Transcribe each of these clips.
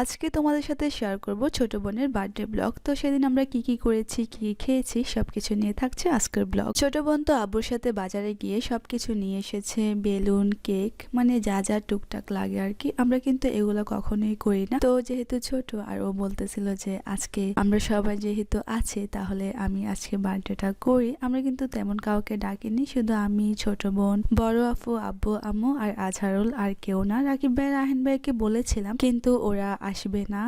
আজকে তোমাদের সাথে শেয়ার করব ছোট বোনের বার্থডে ব্লগ। তো সেদিন আমরা কি কি করেছি, কি কি খেয়েছি সবকিছু নিয়ে থাকছে আজকের ব্লগ। ছোট বোন তো আব্বুর সাথে বাজারে গিয়ে সবকিছু নিয়ে এসেছে, বেলুন, কেক, মানে যা যা টুকটাক লাগে আর কি। আমরা কিন্তু এগুলো কখনোই করি না। তো যেহেতু ছোট আর ও বলতেছিল যে আজকে আমরা সবাই যেহেতু আছে তাহলে আমি আজকে বার্থডেটা করি। আমরা কিন্তু তেমন কাউকে ডাকিনি, শুধু আমি, ছোট বোন, বড় আপু, আব্বু, আম্মু আর আজহারুল, আর কেউ না। রাকিব ভাই, রাহেন ভাইকে বলেছিলাম কিন্তু ওরা আসবে না,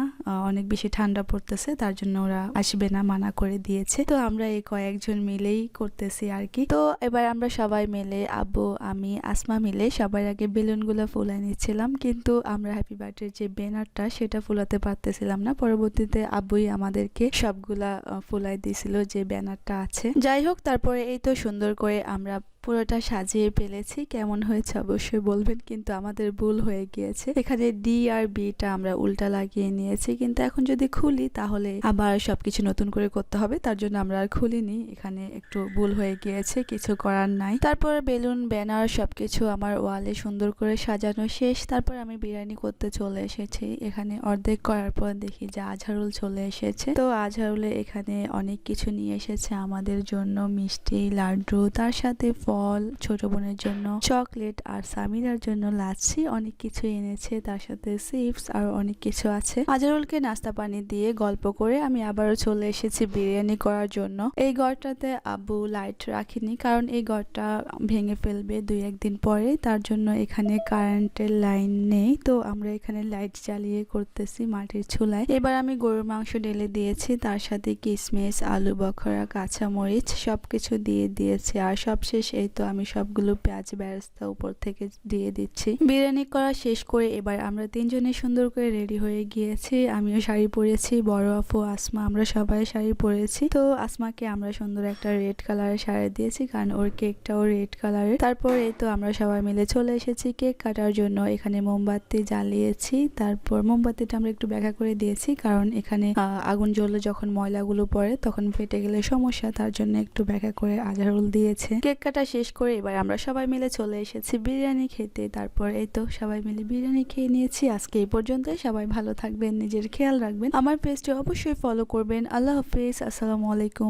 অনেক বেশি ঠান্ডা পড়তেছে, তার জন্য ওরা আসবে না, মানা করে দিয়েছে। তো আমরা এই কয়েকজন মিলেই করতেছি আর কি। তো এবার আমরা সবাই মিলে, আব্বু, আমি, আসমা মিলে সবার আগে বেলুন গুলো ফুলাই নিচ্ছিলাম, কিন্তু আমরা হ্যাপি বার্থডে যে ব্যানারটা সেটা ফুলাতে পারতেছিলাম না। পরবর্তীতে আব্বুই আমাদেরকে সবগুলা ফুলাই দিয়েছিল যে ব্যানারটা আছে। যাই হোক, তারপরে এই তো সুন্দর করে আমরা পুরোটা সাজিয়ে ফেলেছি। কেমন হয়েছে অবশ্যই বলবেন, কিন্তু আমাদের ভুল হয়ে গিয়েছে। এখানে ডি আর বিটা আমরা উল্টা লাগিয়ে নিয়েছি, কিন্তু এখন যদি খুলি তাহলে আবার সবকিছু নতুন করে করতে হবে, তার জন্য আমরা আর খুলিনি। এখানে একটু ভুল হয়ে গিয়েছে, কিছু করার নাই। তারপর বেলুন, ব্যানার সবকিছু আমার ওয়ালে সুন্দর করে সাজানো শেষ। তারপর আমি বিরিয়ানি করতে চলে এসেছি। এখানে অর্ধেক করার পর দেখি যে আজহারুল চলে এসেছে। তো আজহারুলে এখানে অনেক কিছু নিয়ে এসেছে আমাদের জন্য, মিষ্টি, লাড্ডু, তার সাথে ফল, ছোট বোনের জন্য চকলেট, আর সামিরার জন্য লাচ্ছি, অনেক কিছু এনেছে, তার সাথে চিপস আর অনেক কিছু আছে। আজহারুলকে নাস্তা পানি দিয়ে গল্প করে আমি আবারও চলে এসেছি বিরিয়ানি করার জন্য। এই ঘরটাতে আব্বু লাইট রাখিনি, কারণ এই ঘরটা ভেঙে ফেলবে 2-1 দিন পরে, তার জন্য এখানে কারেন্টের লাইন নেই। তো আমরা এখানে লাইট জ্বালিয়ে করতেছি মাটির চুলায়। এবার আমি গরুর মাংস ঢেলে দিয়েছি, তার সাথে কিশমিশ, আলু বখরা, কাঁচামরিচ সবকিছু দিয়ে দিয়েছি। আর সবশেষ এই তো আমি সবগুলো পেঁয়াজ বেরেস্তা উপর থেকে দিয়ে দিচ্ছি। বিরিয়ানি করা শেষ করে এবার আমরা তিনজনে সুন্দর করে রেডি হয়ে গিয়েছি। আমিও শাড়ি পরেছি, বড় আপু, আসমা, আমরা সবাই শাড়ি পরেছি। তো আসমাকে আমরা সুন্দর একটা রেড কালারের শাড়ি দিয়েছি, কারণ ওর কেকটাও রেড কালারের। তারপর এই তো আমরা সবাই মিলে চলে এসেছি কেক কাটার জন্য। এখানে মোমবাতি জ্বালিয়েছি, তারপর মোমবাতিটা আমরা একটু ব্যাখ্যা করে দিয়েছি, কারণ এখানে আগুন জ্বললে যখন ময়লাগুলো পড়ে তখন ফেটে গেলে সমস্যা, তার জন্য একটু ব্যাখ্যা করে আজহারুল দিয়েছে। কেক কাটা শেষ করে এবার আমরা সবাই মিলে চলে এসেছি বিরিয়ানি খেতে। তারপর এই তো সবাই মিলে বিরিয়ানি খেয়ে নিয়েছি। আজকে এই পর্যন্ত। সবাই ভালো থাকবেন, নিজের খেয়াল রাখবেন, আমার পেজটি অবশ্যই ফলো করবেন। আল্লাহ হাফিজ, আসসালামু আলাইকুম।